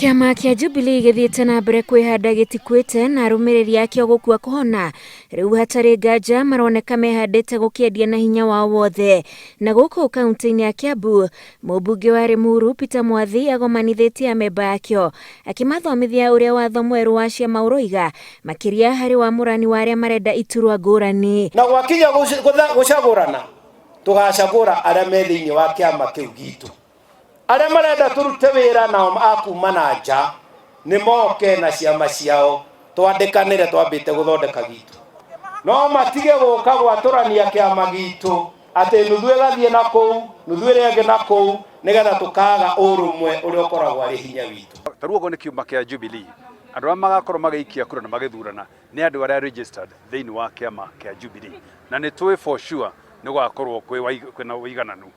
Kĩama kĩa Jubilee gĩthiĩte na mbere kwĩhanda gĩtikwĩte na arũmĩrĩri akĩo gũkua kũhona. Rĩu hatarĩ nganja maroneka mehandĩte gũkĩendia na hinya wao wothe. Na gũkũ kaunti-inĩ ya Kiambu, mũmbunge wa Limuru Peter Mwathi agomanithĩtie amemba akĩo, akĩmathomithia ũrĩa watho mwerũ wa ciama ũroiga, makĩria harĩ wamũrani wa arĩa marenda iturwa ngũrani. Na gwakinya gũcagũrana, tũgacagũra arĩa me thĩinĩ wa kĩama kĩu gitũ. Arĩa marenda tũrute wĩra nao akuma na nja nĩ moke na ciama ciao twandĩkanĩre twambĩte gũthondeka gitu. No matige gũka gwatũrania kĩama gitu atĩ nuthu ĩgathiĩ na kũu, nuthu ĩrĩa ĩngĩ na kũu, nĩgetha tũkaga ũrũmwe ũrĩa ũkoragwo arĩ hinya witũ. Tarĩu ũguo nĩ kiuma kĩa Jubilee. Andũ arĩa magakorwo magĩikia kura na magĩthurana nĩ andũ arĩa registered thĩinĩ wa kĩama kĩa Jubilee. Na nĩ tũĩ for sure nĩ gũgakorwo kwĩna ũigananu.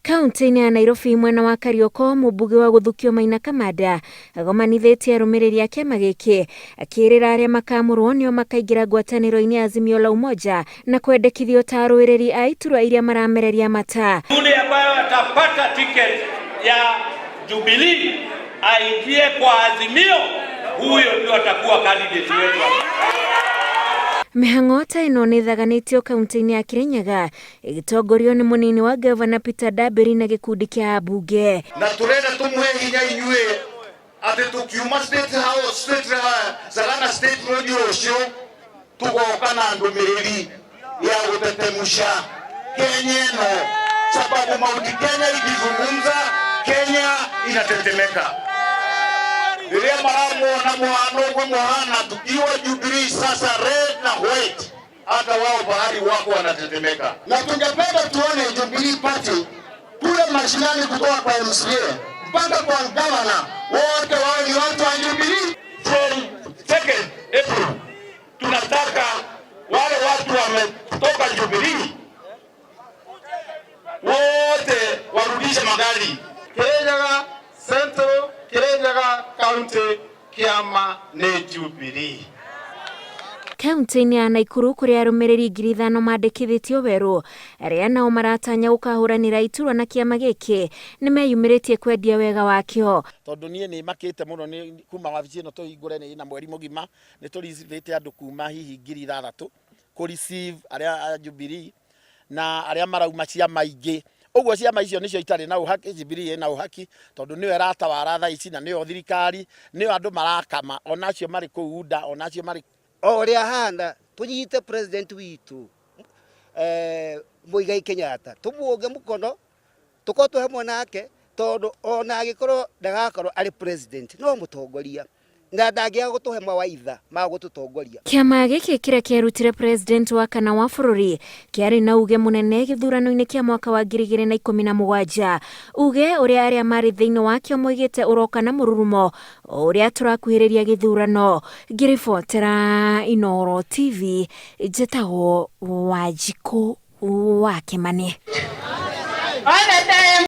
Kaunti-inĩ ya Nairobi mwena wa Karioko, mũmbunge wa gũthukio Maina Kamanda agomanithĩtie arũmĩrĩri a kĩama gĩkĩ, akĩrĩra arĩa makamũrwo nĩo makaingĩra ngwatanĩro-inĩ ya Azimio la Umoja na kwendekithio ta arũĩrĩri a iturwa iria maramereria mata. Yule ambaye atapata ticket ya Jubilee aingie kwa Azimio, huyo ndio atakuwa candidate wetu. Mĩhang'o ta ĩno nĩ thaganĩtio kaunti-inĩ ya Kirinyaga, ĩgĩtongorio nĩ mũnini wa Governor Peter Dabiri na gĩkundi kĩa ambunge. Na tũrenda tũmũhe hinya inyuĩ atĩ tũkiuma State House, Sagana State Road ũcio tũgoka na ndũmĩrĩri ya gũtetemusha Kenya ĩno, sababu Mount Kenya ikizungumza Kenya inatetemeka. Ndio maramuona muhano kwa muhana tukiwa Jubilee sasa red na white, hata wao bahari wako wanatetemeka. Na tungependa tuone Jubilee party kule mashinani kutoka kwa MCA mpaka kwa governor wote wao ni watu wa Jubilee. From 2nd April tunataka wale watu wametoka Jubilee wote warudishe magari. Kirinyaga Central, Kirinyaga County, Kiama nĩ Jubilee. Kaunti-inĩ ya Nakuru kũrĩa arũmĩrĩri 5,000 mandĩkithĩtio werũ, arĩa nao maratanya gũkahũranĩra iturwa na kĩama gĩkĩ nĩ meyumĩrĩtie kwendia wega wakĩo. Tondũ niĩ nĩ makĩte mũno nĩ kuma wabici ĩno tũhingũre nĩ na mweri mũgima nĩ tũricivĩte andũ kuma hihi 6,000 kũreceive arĩa a Jubilee na arĩa marauma ciama ingĩ. Ũguo ciama icio nĩcio itarĩ na ũhaki, Jubilee ĩna ũhaki tondũ nĩyo ĩratawara thaa ici na nĩyo thirikari, nĩyo andũ marakama, onacio marĩ kũu nda, onacio marĩ o ũrĩa hana tũnyite president witũ Muigai Kenyatta tũmuonge mũkono tũkorwo twĩ hamwe nake tondũ ona agĩkorwo ndagakorwo arĩ president no mũtongoria na ndangĩaga gũtũhe mawaitha ma gũtũtongoria. Kĩama gĩkĩ kĩrĩa kĩarutire president wa kana wa bũrũri kĩarĩ na uge mũnene gĩthurano-inĩ kĩa mwaka wa 2017. Uge ũrĩa arĩa marĩ thĩinĩ wakĩo moigĩte ũroka na mũrurumo ũrĩa tũrakuhĩrĩria gĩthurano. Ngĩribotera Inooro TV, njĩtagwo Wanjikũ wa Kĩmani.